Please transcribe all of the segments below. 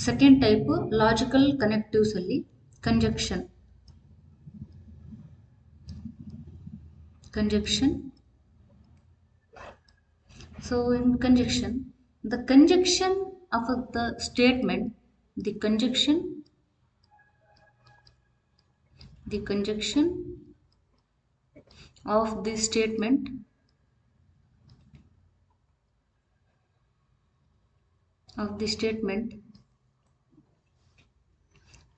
Second type logical ಕನೆಕ್ಟಿವ್ಸ್ ಅಲ್ಲಿ conjunction. So in conjunction, the conjunction of the statement, the conjunction of the statement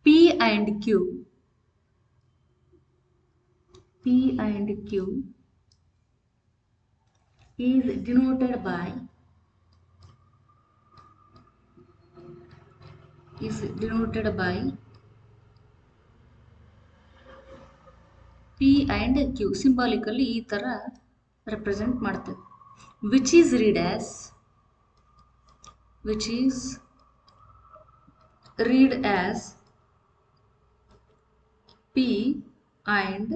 P and Q is denoted by P and Q symbolically ಈ ತರ represent ಮಾಡ್ತೇವೆ, which is read as P and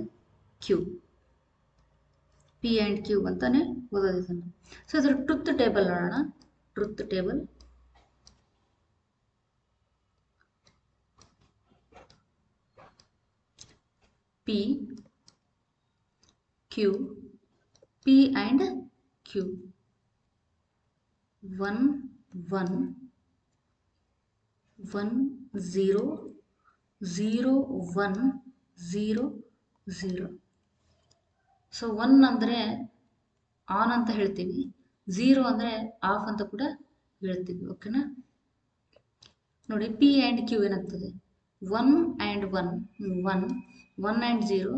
Q ಅಂತಾನೆ ಓದೋದು ಇದನ್ನು. So ಇದರ truth table ನೋಡೋಣ. Truth table P and Q 1 1 1 0 0 1 0 0. So 1 ಅಂದರೆ on ಅಂತ ಹೇಳ್ತೀವಿ, 0 ಅಂದರೆ ಆಫ್ ಅಂತ ಕೂಡ ಹೇಳ್ತೀವಿ. ಓಕೆನಾ? ನೋಡಿ P ಆ್ಯಂಡ್ Q ಏನಾಗ್ತದೆ, 1 ಆ್ಯಂಡ್ 1 1 1 ಆ್ಯಂಡ್ 0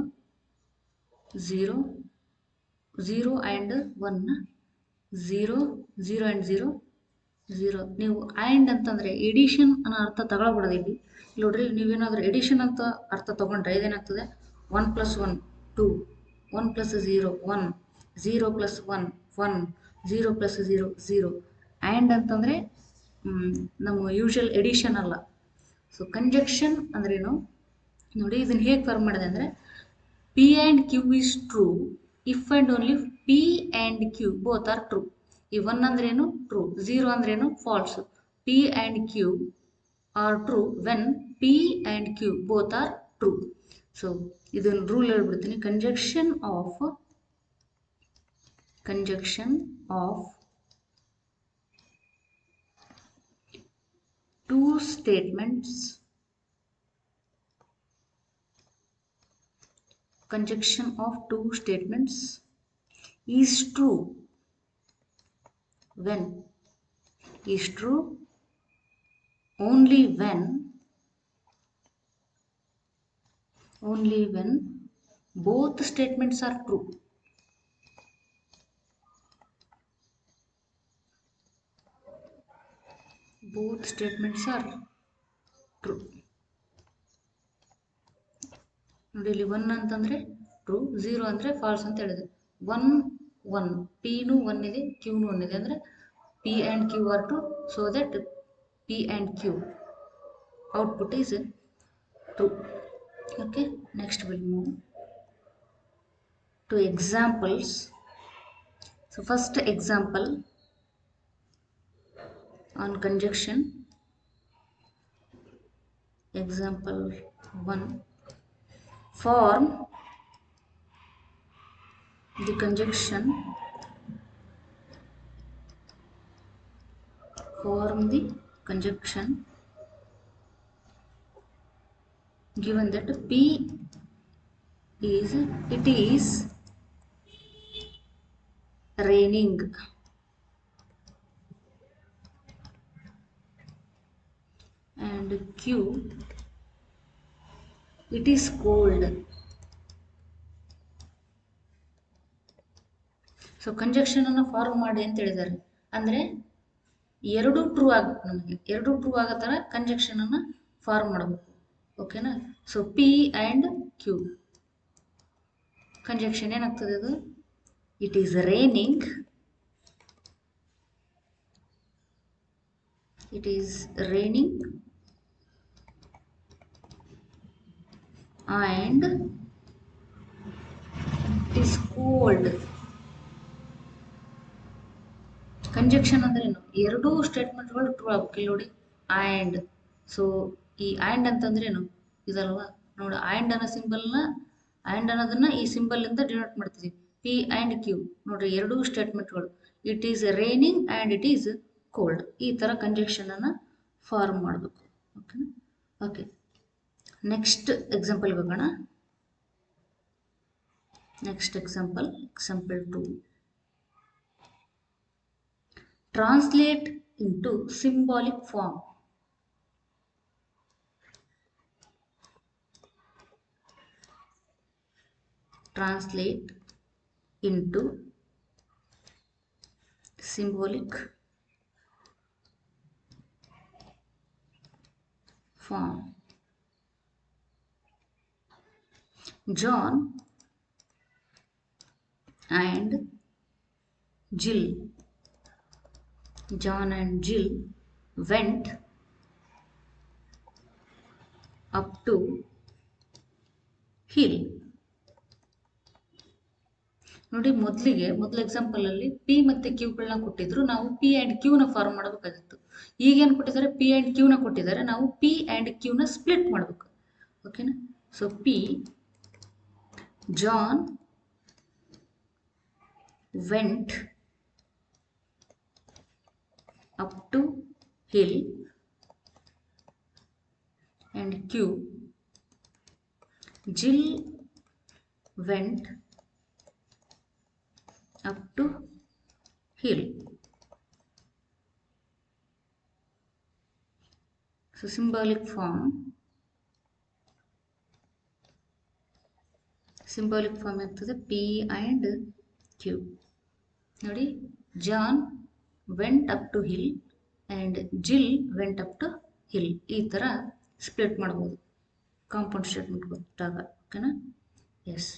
0 0 ಆ್ಯಂಡ್ 1 0 0 ಆ್ಯಂಡ್ 0 0. ನೀವು ಆ್ಯಂಡ್ ಅಂತಂದರೆ ಎಡಿಷನ್ ಅನ್ನೋ ಅರ್ಥ ತಗೊಳ್ಬಿಡೋದು. ಇಲ್ಲಿ ನೋಡ್ರಿ, ನೀವೇನಾದರೂ ಎಡಿಷನ್ ಅಂತ ಅರ್ಥ ತೊಗೊಂಡ್ರೆ ಇದೇನಾಗ್ತದೆ, 1 + 1 2 1 + 0 1 0 + 1 1 0 + 0 0. ಆ್ಯಂಡ್ ಅಂತಂದರೆ ನಮ್ಮ ಯೂಶುವಲ್ ಎಡಿಷನ್ ಅಲ್ಲ. ಸೊ ಕಂಜಂಕ್ಷನ್ ಅಂದ್ರೇನು ನೋಡಿ, ಇದನ್ನು ಹೇಗೆ ಫಾರ್ಮ್ ಮಾಡಿದೆ ಅಂದರೆ P and Q is true if and only P and Q both are true. ಈ 1 ಅಂದ್ರೇನು ಟ್ರೂ, 0 ಅಂದ್ರೇನು falls. P and Q are true when P and Q both are true. So ಇದನ್ನು ರೂಲ್ ಹೇಳ್ಬಿಡ್ತೀನಿ. Conjunction of two statements is true only when both statements are true. ನೋಡಿ, ಇಲ್ಲಿ 1 ಅಂತಂದ್ರೆ true, 0 ಅಂದರೆ falls ಅಂತ ಹೇಳಿದೆ. 1 1 Pನೂ 1 ಇದೆ, Qನೂ 1 ಇದೆ ಅಂದರೆ P and Q are true, so that P and Q output is true. Okay, next we'll move to examples. So first example on conjunction. Example 1. Form the conjunction given that P is raining and Q it is cold. So conjunction ಅನ್ನು form ಮಾಡಿ ಅಂತ ಹೇಳಿದ್ದಾರೆ. ಅಂದರೆ ಎರಡು true ಆಗಬೇಕು, ನಮಗೆ ಎರಡು true ಆಗೋ ಥರ ಕಂಜಂಕ್ಷನ್ ಅನ್ನು ಫಾರ್ಮ್ ಮಾಡಬೇಕು. ಓಕೆನಾ? So P and Q conjunction ಏನಾಗ್ತದೆ, ಅದು it is raining and it is cold. Conjunction ಅಂದ್ರೆ ಏನು, ಎರಡೂ ಸ್ಟೇಟ್ಮೆಂಟ್ಗಳು ಟ್ರೂ ಆಗಬೇಕು. ಇಲ್ಲಿ ನೋಡಿ, ಆ್ಯಂಡ್ ಸೊ ಈ ಆ್ಯಂಡ್ ಅಂತಂದ್ರೆ ಏನು ಇದಲ್ವಾ ನೋಡಿ, ಆ್ಯಂಡ್ ಅನ್ನೋ ಸಿಂಬಲ್ನ, ಆ್ಯಂಡ್ ಅನ್ನೋದನ್ನ ಈ ಸಿಂಬಲಿಂದ ಡಿನೋಟ್ ಮಾಡ್ತೀವಿ. ಪಿ ಆ್ಯಂಡ್ ಕ್ಯೂ ನೋಡ್ರಿ, ಎರಡೂ ಸ್ಟೇಟ್ಮೆಂಟ್ಗಳು. It is raining and it is cold. ಈ ಥರ ಕಂಜಕ್ಷನನ್ನು ಫಾರ್ಮ್ ಮಾಡಬೇಕು. ಓಕೆನಾ? ಓಕೆ, ನೆಕ್ಸ್ಟ್ ಎಕ್ಸಾಂಪಲ್ ಹೋಗೋಣ. Next example 2. Translate into symbolic form. Translate into symbolic form. John and Jill went up to hill. ನೋಡಿ, ಮೊದಲ ಎಕ್ಸಾಂಪಲ್ ಅಲ್ಲಿ ಪಿ ಮತ್ತೆ ಕ್ಯೂಗಳನ್ನ ಕೊಟ್ಟಿದ್ರು, ನಾವು ಪಿ ಆ್ಯಂಡ್ ಕ್ಯೂನ ಫಾರ್ಮ್ ಮಾಡಬೇಕಾಗಿತ್ತು. ಈಗೇನು ಕೊಟ್ಟಿದ್ದಾರೆ, ಪಿ ಆ್ಯಂಡ್ ಕ್ಯೂನ ಕೊಟ್ಟಿದ್ದಾರೆ, ನಾವು ಪಿ ಆ್ಯಂಡ್ ಕ್ಯೂನ ಸ್ಪ್ಲಿಟ್ ಮಾಡಬೇಕು. ಓಕೆನಾ? So P, John went up to hill, and Q, Jill went up to hill. So symbolic form ಆಗ್ತದೆ P and Q. ನೋಡಿ, John went up to hill and Jill went up to hill. ಈ ಥರ split ಮಾಡ್ಬೋದು compound statement ಕೊಟ್ಟಾಗ. ಓಕೆನಾ? S.